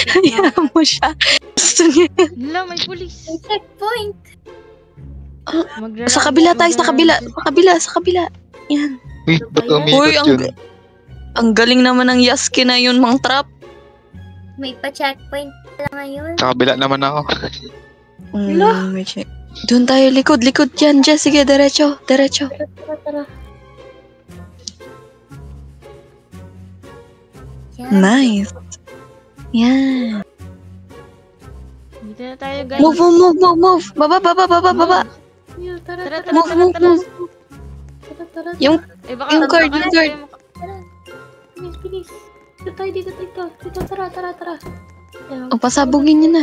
Hayaan mo siya. Gusto niya yan. Hala, may pulis. May checkpoint. Sa kabila tayo, sa kabila. Yan. Uy, ba't Uy, umikot yun? ang galing naman ng Yasuke na yun, Mang Trap. May pa-checkpoint pala ngayon. Sa kabila naman ako. May check. Doon tayo, likod yan. Jess, sige, diretso. Tara. Yan. Nice. Yan. Dito na tayo, guys. Move. Baba. Yo, tara. Move. Tara. Yung card. Bilis. Dito tayo. Dito, tara. Yan. O, pasabugin niyo na.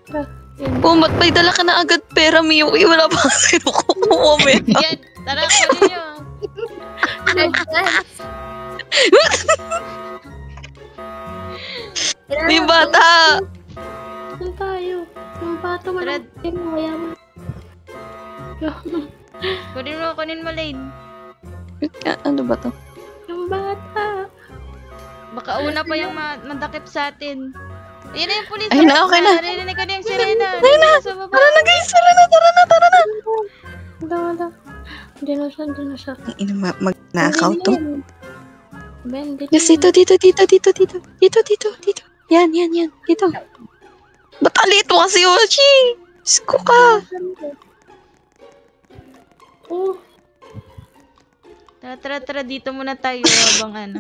Tara. Oh, ba't may dala ka na agad pera, Miyuki? Wala pa kasi nakukuha mo. Yan, tara, kunin nyo. Advance. May bata! Saan tayo? Yung bata wala. Kaya mo. Kunin mo, Lane. Ano ba to? Yung bata. Baka una pa yung madakip sa atin. Ayun na yung pulis. Ayun na, okay na. Narinig ko na yung sirena. Ayun na! Tara na, guys! Tara na! Wala. Hindi na siya. Magnakaw to. Ben, dito. Yes, dito. Yan. Dito. Ba't alito kasi, Ochi? Diyos ko ka. Oh, Tara, dito muna tayo habang ano.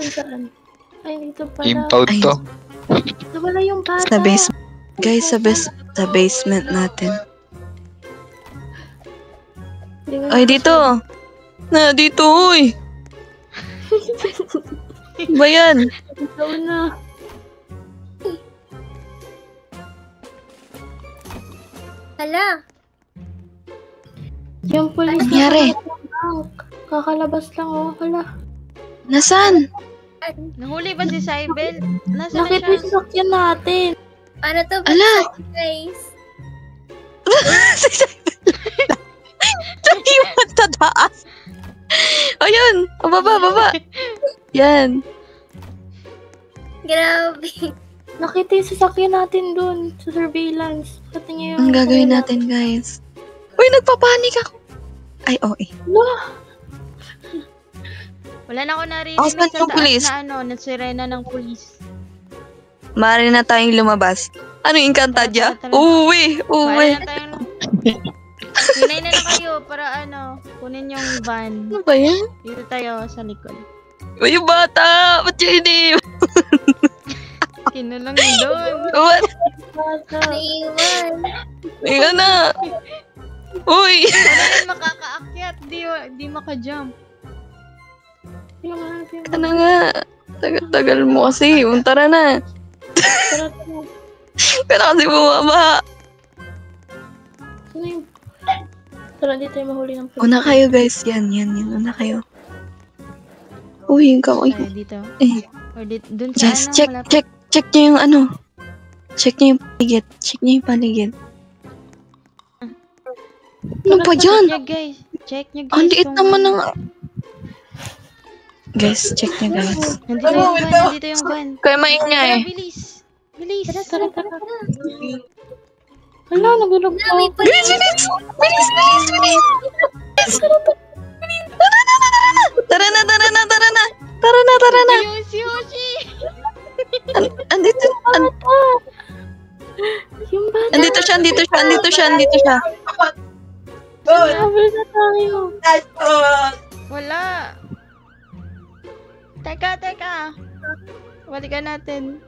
saan? Ay, ito pala. Impound to. Ito pala yung bata. Sa basement. Guys, sa basement natin. Ay, dito. Dito, uy. Ba yan? Ito na. Hala. Yung police Nangyari? Kakalabas lang, oh. Hala. Nasaan? Nahuli ba si Cybel? Nasaan na Nakita siya? yung sasakyan natin. Ano to? Ala. Guys. Iwan sa taas. Ayun. Baba. Yan. Grabe. Nakita yung sasakyan natin dun sa surveillance. Pati niya yung... Ang gagawin natin, guys? Uy, nagpapanik ako. Ay, okay. Wala na ako narinig Asan sa yung taas pulis? na ano, na sirena ng pulis. Maaari na tayong lumabas. Ano yung Encantadia? Tara. Uwi. Wala na tayong... Hinay na kayo para ano, kunin yung van. Ano ba yan? Dito tayo sa likod. Uy, yung bata! Ba't yun hindi? Kinulong doon. What? Naiwan. Ika na. Uy! Ano yun makakaakyat? Di maka-jump. Ano nga? Tagal mo kasi. Tara na. Kaya kasi bumaba. Sino yung... Tara, di tayo mahuli ng pulis. Una kayo, guys. Yan. Una kayo. Uy, yung kamay. Tayo dito. Eh. Or dun sa Just ano, check nyo yung ano. Check nyo yung paligid. Ano pa dyan? Check nyo guys. Ang liit kung- naman ng... Guys, check nyo, guys. Nandito yung van. Kaya maingay. Tara, bilis. Tara. Hala, nagulog Na, ko. may police. Bilis! Tara na! Yung si Yoshi. Andito Yung bata. andito siya. Habol na tayo. Wala. Teka. Balikan natin.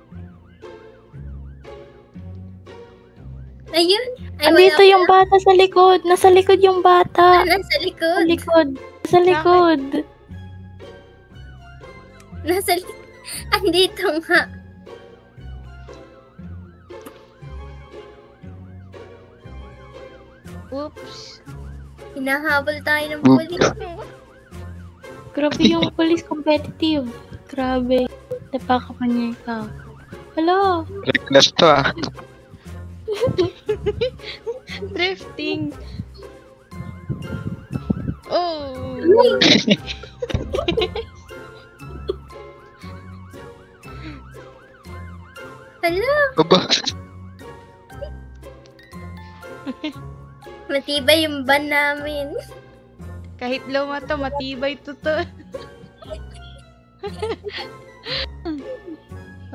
Ayun. Ay, Andito yung bata sa likod. Nasa likod yung bata. Nasa likod. Sa likod. Andito nga. Oops. Hinahabol tayo ng police. Grabe yung police competitive. Grabe. Napakapan niya ikaw. Hello. Request to ah. Drifting. Oh. Hala, Baba. matibay yung ban namin. Kahit luma to, matibay to to.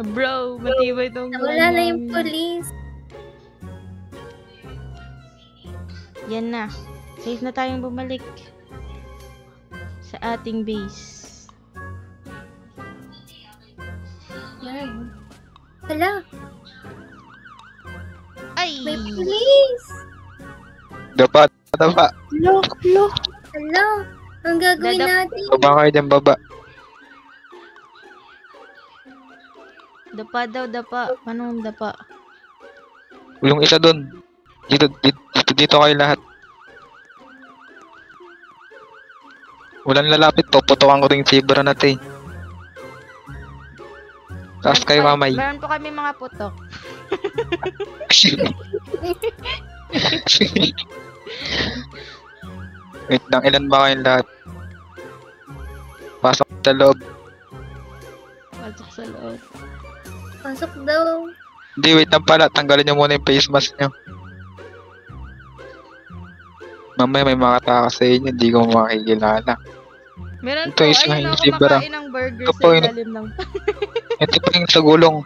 Bro, matibay tong Wala na yung namin. police. Yan na. Safe na tayong bumalik sa ating base. Yan. Hala, Ay! may police. Dapa. Lo, lo. Hala, ang gagawin Dadap- natin? Baba kayo dyan, baba. Dapa daw, dapa. Anong dapa? Yung isa dun. Dito kayo lahat. Walang lalapit po. Putukan ko rin yung zebra natin. Taas kayo kamay. Meron po kami mga putok. Wait lang, ilan ba kayong lahat? Pasok sa loob. Pasok sa loob. Pasok daw. Hindi, wait lang pala. Tanggalin nyo muna yung face mask nyo. Mamaya may makatakas sa inyo. Hindi ko makikilala. Meron Ito po, isa ayun yung ako zebra. kumakain ng burger Ito sa po yun. ilalim ng... Ito pa yung sa gulong.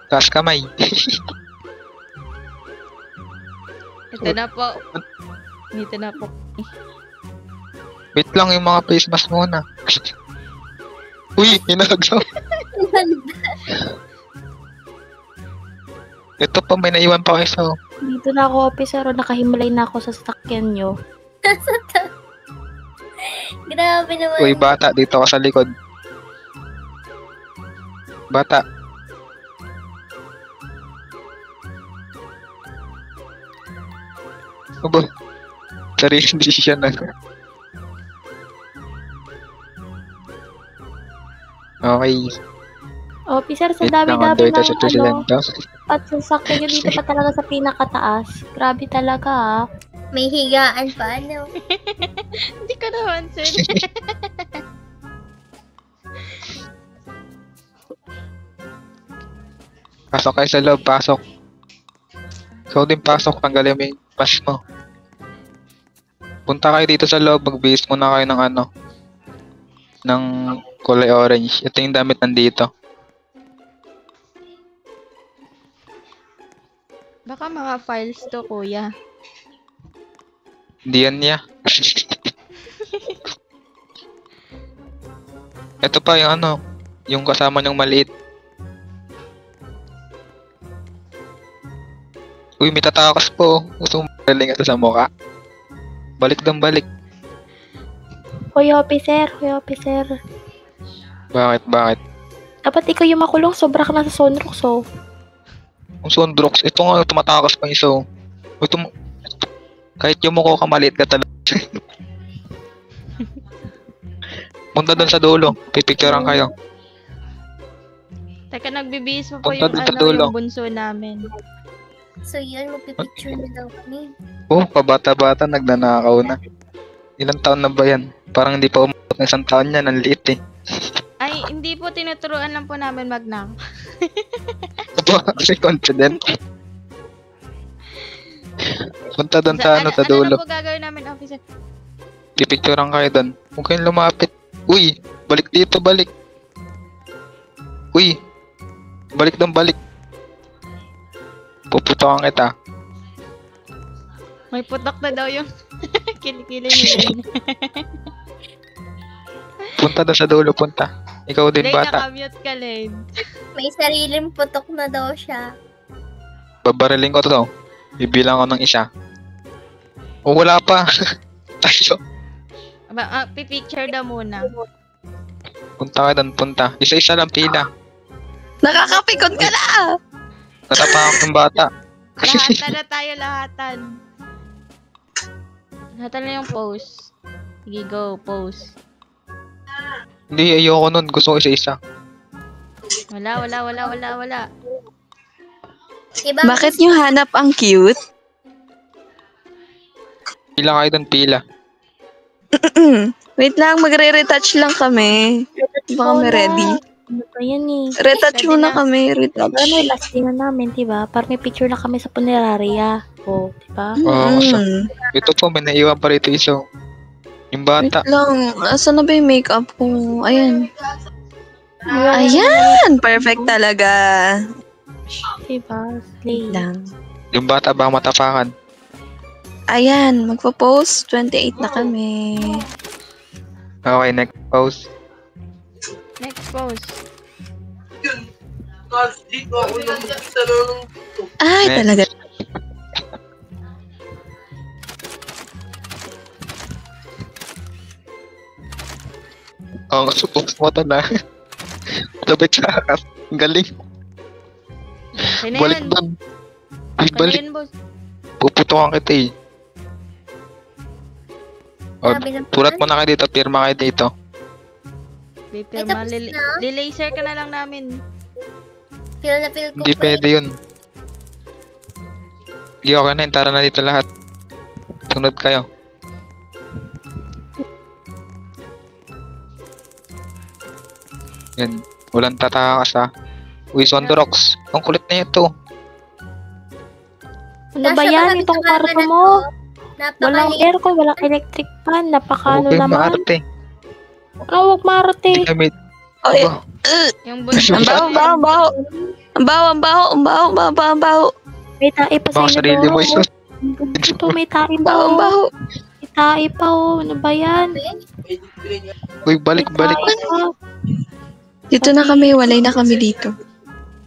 Taas kamay. Ito na po. Ito na po. Wait lang yung mga face mask muna. Uy, hinagsaw. Ito pa, may naiwan pa kayo isa. Oh. Dito na ako, officer. O, nakahimlay na ako sa sasakyan nyo. Grabe naman. Uy, bata, dito ka sa likod. Bata. Aba, sariling desisyon na. Okay. Officer, sa Wait lang, dami-dami dito ng sa presidente. at sasakyan nyo dito pa talaga sa pinakataas. Grabe talaga, ah. May higaan pa, ano? Hindi ko naman, Sen. Pasok kayo sa loob, pasok. So din pasok, tanggalin mo yung mask mo. Punta kayo dito sa loob, mag-base muna kayo ng ano. Ng kulay orange. Ito yung damit nandito. Baka mga files to, kuya. Hindi yan niya. Ito pa yung ano, yung kasama niyong maliit. Uy, may tatakas po. Gusto mong magaling ito sa mukha. Balik dong balik. Hoy, officer. Hoy, officer. Bakit? Dapat ikaw yung makulong. Sobra ka na sa Sonrox, oh. Ang Sondrox, ito nga tumatakas pang isa. Oh. Kahit yung mukha ka maliit ka talaga. Punta doon sa dulo. Pipicturean kayo. Teka, nagbibihis mo po Punta yung dun sa ano, dulo. yung bunso namin. So yun, magpipicture na daw kami. Oh, pabata-bata, nagnanakaw na. Ilang taon na ba yan? Parang hindi pa umabot ng isang taon yan. Ang liit eh. Ay, hindi po, tinuturuan lang po namin mag-knock. Aba, kasi confident. Punta doon sa ano, sa dulo. Ano na po gagawin namin, officer? Pipicturean kayo doon. Huwag kayong lumapit. Uy, balik dito, balik. Uy, balik doon, balik. Puputokan kita. May putok na daw yung kilikili niya. Punta doon sa dulo, punta. Ikaw din, Lane, bata. nakamute ka, Lane. May sariling putok na daw siya. Babariling ko to. Bibilang ko ng isa. O, wala pa. Tayo. Pipicture daw muna. Punta ka doon, punta. Isa-isa lang pila. Nakakapikon ka na! Natapakan ng bata. Lahatan na tayo, lahatan. Lahatan na yung pose. Sige, go, pose. Hindi, ayoko nun. Gusto ko isa-isa. Wala. Ibang Bakit nyo hanap ang cute? Pila kayo doon, pila. Wait lang, magre-retouch lang kami. Baka may ready. Ano ba yan eh? Retouch Ready muna na. kami, retouch. Ano yung last day na namin, diba? Parang may picture na kami sa Puneraria. O, diba? Oo, Mm. Ito po, may naiwan pa rito iso. Yung Wait bata. lang, asan na ba yung makeup ko? Ayan. Ayan! Perfect talaga. Diba? Slay. Wait lang. Yung bata baka matapakan. Ayan, magpo-post. 28 na kami. Okay, next pause. Next pose. Ay, Next. talaga. Oo, suppose mo to na. Sabay sa akin. Ang galing. Okay na Balik yan. doon. Ay, Okay na balik. yan, boss. Puputukan kita eh. O, Sabi ng sulat mo na kayo dito. Pirma kayo dito. Pipirma. tapos na. Lilaser ka na lang namin. Feel na feel ko Hindi pa pwede yun. Hindi, okay na yun. Tara na dito lahat. Sunod kayo. Yan. Walang tatakas ha. Uy, Sondorox. Ang kulit na ito. Ano ba yan? Itong kwarto mo? Walang Napaka- aircon, walang electric fan. Napakano Huwag kayong naman. maarte. Ano, huwag marte. Hindi kami... Oy, Aba, Yung boss. ang baho, baho, baho. Ang baho, ang baho, ang baho, ang baho, ang baho. May tae pa sa baka sarili mo inodoro. iso. Ito, may tae Ang pa. baho, ang Oh. baho. May tae pa, oh. Ano ba yan? Uy, balik, May balik. tae pa. Dito na kami, walay na kami dito.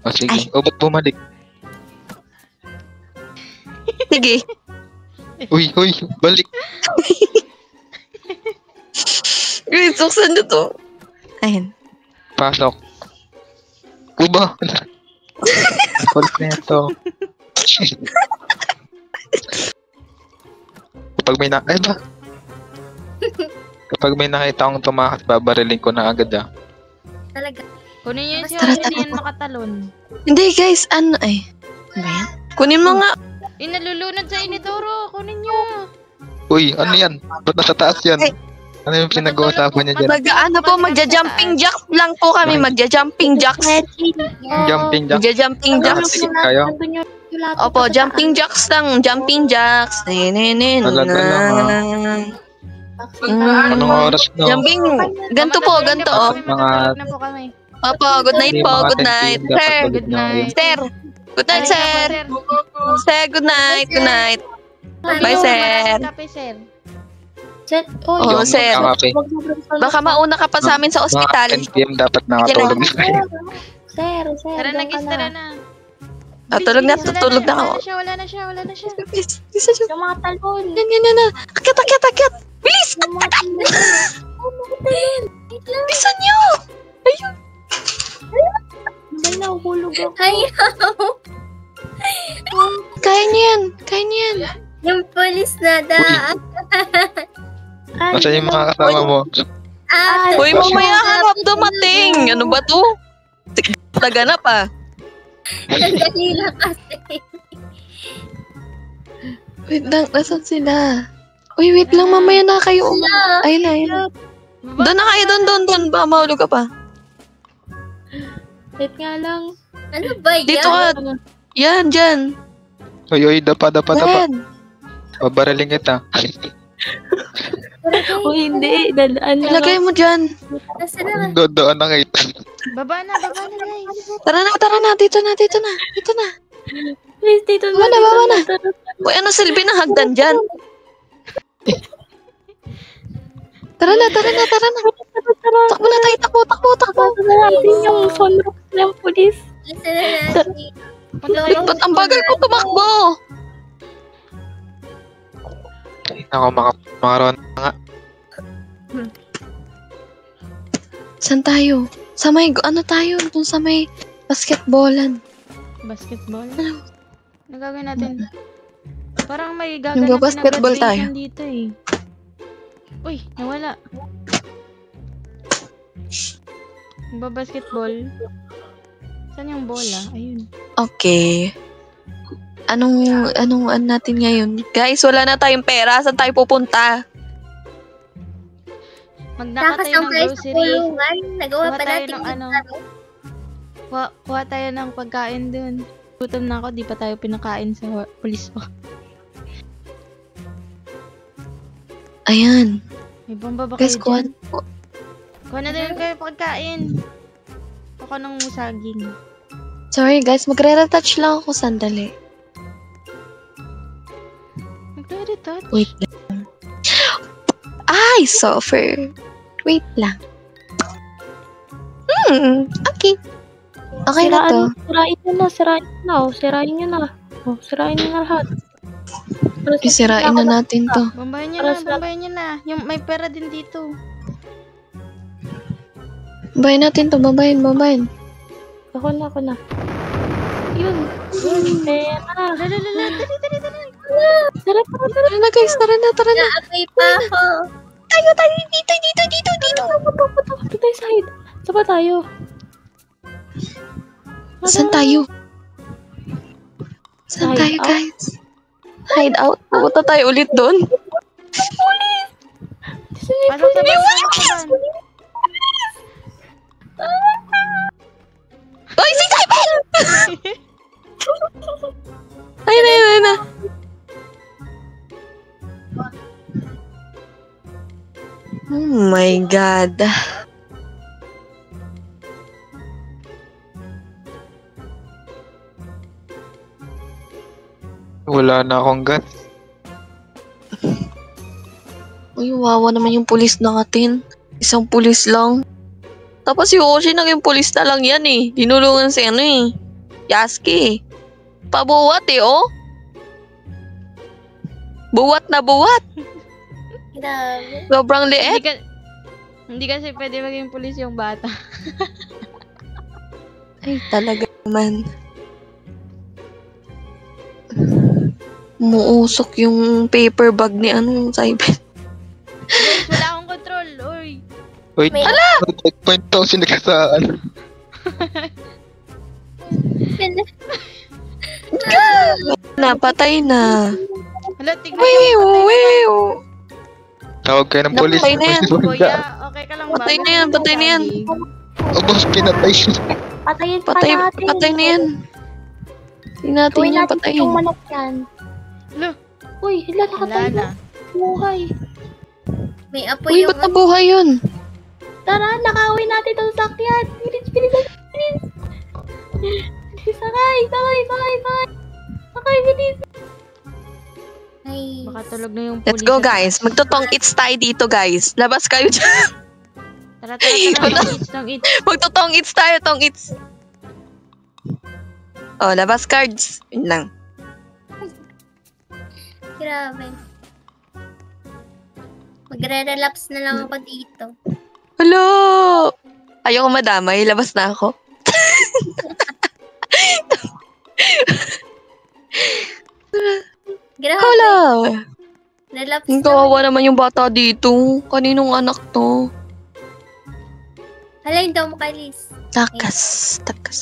O sige. Ay. O, ba't bumalik? Sige. Uy, balik. Wait, suksan na to. Ayan. Pasok. Uba. Kulit na ito. Kapag may Ay ba? Kapag may nakita akong tumakas, babariling ko na agad ah. Talaga. Kunin niyo yung Tara, siya. tara. Hindi yan makatalon. Hindi guys, ano ay. Ano ba yan? Kunin mo nga. Yung nalulunod sa inidoro. Kunin niyo. Uy, ano yan? Ba't nasa taas yan? Ay. Ano yung pinag-uusapan niya dyan? Mag-ano po, magja-jumping jacks lang po kami. Magja-jumping jacks. Jumping jack. Magja-jumping jacks. Sige kayo. Nandun yung lato Opo, pa sa jumping jacks lang. Jumping jacks. Talaga Anong oras no? Jumping. Ganto po, ganto oh. Matutulog na po kami. Opo, good night po. Good night. Sir. Good night. Sir. Good night, sir. Sir, good night. Good night. Bye, sir. Kape, sir. Set. Oh, Oo, sir. Baka mauna ka pa sa amin sa ospital. Mga 10 PM dapat nakatulog na kayo. Sir, Tara na, doon ka guys. Tara na. Ah, tulog na, tutulog na ako. Wala na siya. Isa siya. Yung mga talon. Yan. Akyat, akyat, akyat. Bilis! Yung mga talon. Bilisan niyo! May nahulog ako. Ayaw. Kaya niyo yan. Kaya niyo yan. Yung police na daan. Nasaan yung mga kasama mo? Uy, mamaya harap dumating. Ano ba to? Taganap ah. Sandali lang kasi. Wait lang, nasan sila? Uy, wait lang, mamaya na kayo. Ayun na. Doon na kayo, doon. Ba, mahulog ka pa. Wait nga lang. Ano ba yan? Dito ka. Yan, dyan. Uy, dapa. Yan. Babaraling kita. O hindi. Dadaan na. Ilagay mo dyan. Nasaan na? Doon na kayo. Baba na, guys. Tara na. Dito na. Please, dito Baba na. Uy, ano silbi ng hagdan dyan? Tara na. Takbo na tayo, takbo. Natin yung sunrock ng polis. Nasaan na natin? Wait, ba't ang bagal ko tumakbo? Ako, mga ron nga. Saan tayo? Sa may, ano tayo? Doon sa may basketballan. Basketball? Ano gagawin natin? Parang may gagawin Nagba-basketball tayo. dito eh. Uy, nawala. Nagba-basketball. Saan yung bola? Ayun. Okay. Anong ano natin ngayon? Guys, wala na tayong pera. Saan tayo pupunta? Magnaka Takas tayo lang ng kayo sa grocery. kulungan. Nagawa Kuha pa tayo natin ng yung ano. Kuha tayo ng pagkain dun. Gutom na ako, di pa tayo pinakain sa pulis pa. Ayan. May bomba ba Guys, kayo kuha dyan? Kuha na din kayo pagkain. Ako ng musaging. Sorry guys, magre-retouch lang ako sandali. Magre-retouch? Wait lang. Ay, suffer. Wait lang. Okay. Okay na to. Sirain nyo na, sirain nyo na. Sirain nyo na. Sirain nyo na lahat. Isirain na natin to. Bombayin nyo Para na, sa- bombayin nyo na. Yung may pera din dito. Babayin natin to, babayin. Ako na. Yun. Kaya na. Lalalala, dali. Tara na guys, tara na. Naapoy pa ako. Tayo, dito. Ito tayo side. Saan ba tayo? Saan tayo? Saan Hide tayo out? guys? Hide out. Pupunta tayo ulit doon. Pasok sa van, pasok sa van. Hoy, si Simon! Ayun na. Oh my God. Wala na akong gun. Uy, wawa naman yung pulis natin. Isang pulis lang. Tapos si Oshi naging pulis na lang yan eh. Dinulungan si Yasuke. Pabuwat oh. Buwat na buwat. Grabe. Sobrang liit. Hindi kasi pwede maging pulis yung bata. Ay, talaga naman. Umuusok yung paper bag ni Simon. Guys, wala akong control. Uy. Wait, checkpoint to sila ka sa ano. Napatay na. Hala, tignan Wiw. Tawag kayo ng polis. Napatay na yan. Kuya, okay ka lang ba? Patay na yan, patay na yan. O boss, pinatay siya. Patayin pa natin. Patay na yan. Hindi natin Gawin yan natin patayin. yung manok yan. Hala, Uy, wala nakatay na. na. Buhay. May apoy Uy, yung ba't nabuhay yun? Tara, nakawin natin itong sakyan. Bilis. Sakay, bilis. Ay. Baka tulog na yung Let's pulis. go guys. Magtotong its tayo dito guys. Labas kayo dyan. Tara. Tong eat. Magtotong its tayo, tong its. Oh, labas cards. Yun lang. Grabe. Magre-relapse na lang ako dito. Hello! Ayoko madamay. Labas na ako. Grabe. Hala! Relapse Ang na. kawawa naman yung bata dito. Kaninong anak to? Hala, hindi ako makalis. Takas. Takas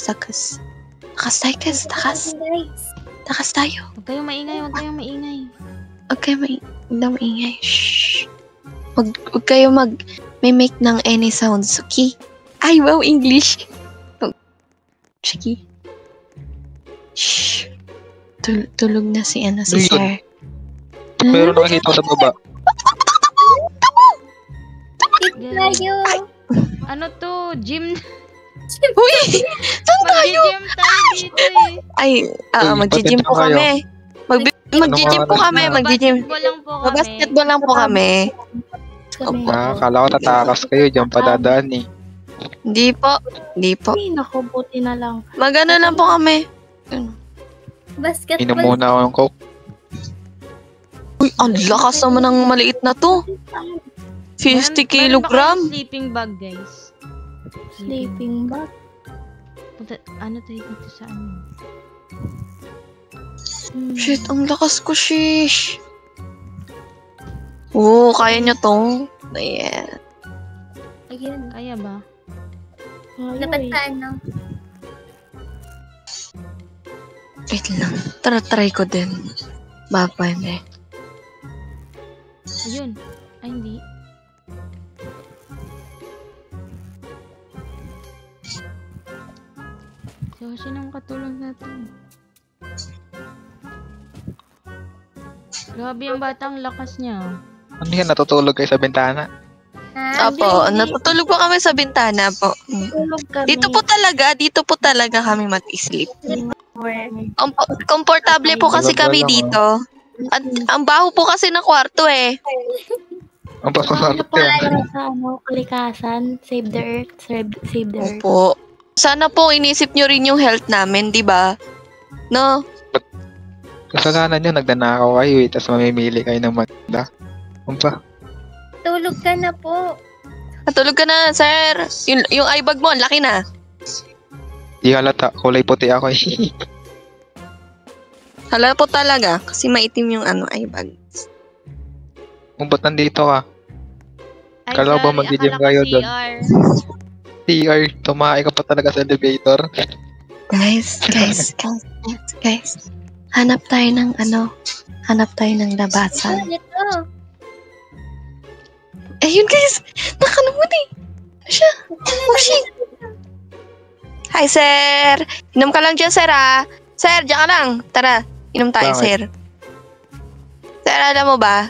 tayo. Huwag kayong maingay. Okay, hindi maingay. Shh. Huwag kayo may-make ng any sounds, okay? Ay, wow, English. Oh. Sige. Shh. Tulog na si Ano yun? Sir. Meron nakikita ko sa baba. Tayo. Ano to? Gym? Uy! Saan tayo? Mag-gym tayo dito eh. Ay, mag-gym po patenta kayo. kami. Mag-gym po kami, mag-gym. Basketball lang po kami. Basketball lang po kami. Kala ko tatakas kayo, diyan pa dadaan eh. Hindi po. Ay, naku, buti na lang. Magano lang po kami. Basketball. Inom muna ako ng coke. Uy, ang lakas naman ng maliit na to. 50 kilogram. Meron ba kayong sleeping bag, guys? Sleeping bag. Ano tayo dito sa ano? Shit, ang lakas ko, shish. Oo, kaya nyo to. Ayan. Ayun. Kaya ba? Dapat sa ano? Wait lang. Try ko din. Baba na. Ayun. Ay, hindi. Joshi nang katulong natin. Grabe yung batang lakas niya. Ano yan, natutulog kayo sa bintana? Opo, natutulog po kami sa bintana po. Tulog kami. Dito po talaga kami mag-sleep. Where? Komportable po kasi Talaga kami lang, dito. At ang baho po kasi ng kwarto eh. Ang Ano po pasasarap yan. para sa kalikasan? Save the earth. Save the earth. Opo. Sana po inisip nyo rin yung health namin, di ba? No? Kasalanan nyo, nagdanakaw kayo eh, tapos mamimili kayo ng maganda. Ano pa? Tulog ka na po. Matulog ka na, sir. Yung eye bag mo, ang laki na. Di halata, kulay puti ako eh. Hala po talaga, kasi maitim yung eye bag. Kung ba't nandito ka? Ay, Kala ko ba sorry, mag-gym akala ko kayo doon? CR. TR, tumahay ka pa talaga sa elevator. Guys. Hanap tayo ng labasan. Ano ito? Ayun guys, nakanamun eh. Ano siya? Oh shit. Hi sir. Inom ka lang dyan sir ah. Sir, dyan ka lang. Tara, inom tayo Bakit? sir. Sir, alam mo ba?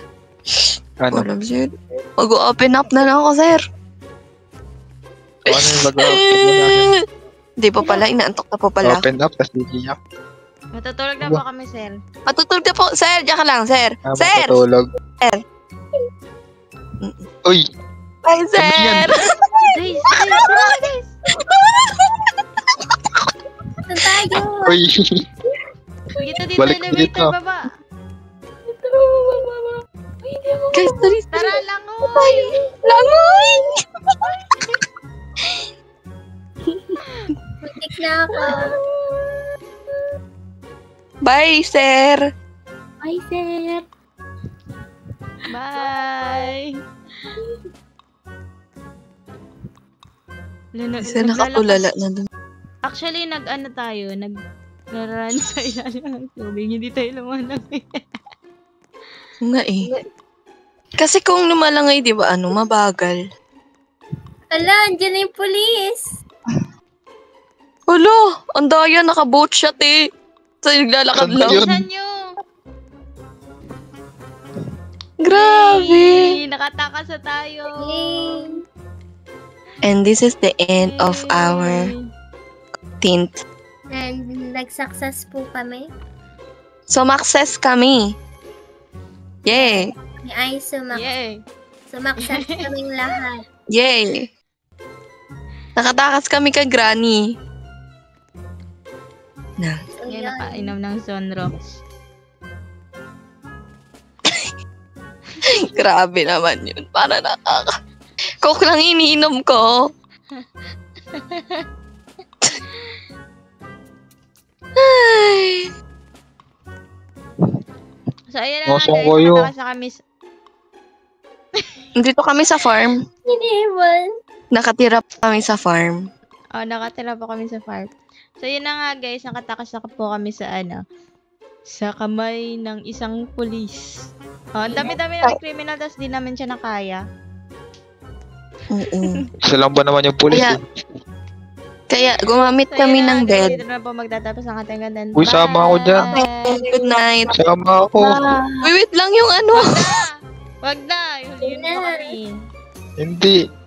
Ano? Alam sir. Mag-open up na lang ako sir. Ano yung bago? Hindi pa pala, inaantok na po pala. Open up, tapos iiyak. Matutulog na ba kami, sir? Matutulog na po, sir. Diyan ka lang, sir. Ah, Sir! matutulog. Sir. Uy! Hi, yan? sir! Guys, guys! Saan tayo? Uy! Dito, Balik elevator, dito. baba. Guys, sorry. Tara lang, oy! Langoy! Muntik na ako. Bye, sir. Ay, sir. Bye! Kasi nakatulala na dun. Actually, nag-ano tayo, nag-run sa ilalim ng tubig. Hindi tayo lumanapit. Nga eh. Kasi kung lumalangay, di ba, mabagal. Ala, andyan na yung police. Hala, ang daya, naka-boat shot eh. So, naglalakad Saan ba lang. yun? Saan nyo? Grabe. Yay! Nakatakas na tayo! Yay. And this is the end of our tint. And nag-success po kami. So, success kami. Yay! Ay, Yay! sumakses kaming lahat. Yay! Nakatakas kami kay Granny. Na. So, Yan, yun. nakainom ng sunrocks. Grabe naman yun. Para nakaka... Coke lang iniinom ko. Ay. So, ayan na nga Awesome guys, kayo. nakatakas na kami. Dito kami sa farm. Iniwan. Nakatira pa kami sa farm. Nakatira po kami sa farm. So, yun na nga guys, nakatakas na po kami sa sa kamay ng isang pulis. Ang dami-dami ng criminal, tapos di namin siya nakaya. Oo. Isa lang ba naman yung pulis Kaya, eh? kaya gumamit So, kami yun na ng nga, guys, bed. dito na po magtatapos ang ating gandang. Uy, sama ako dyan. Good night. Sama ako. Wait lang yung Wag na! Yun mo kami. Hindi.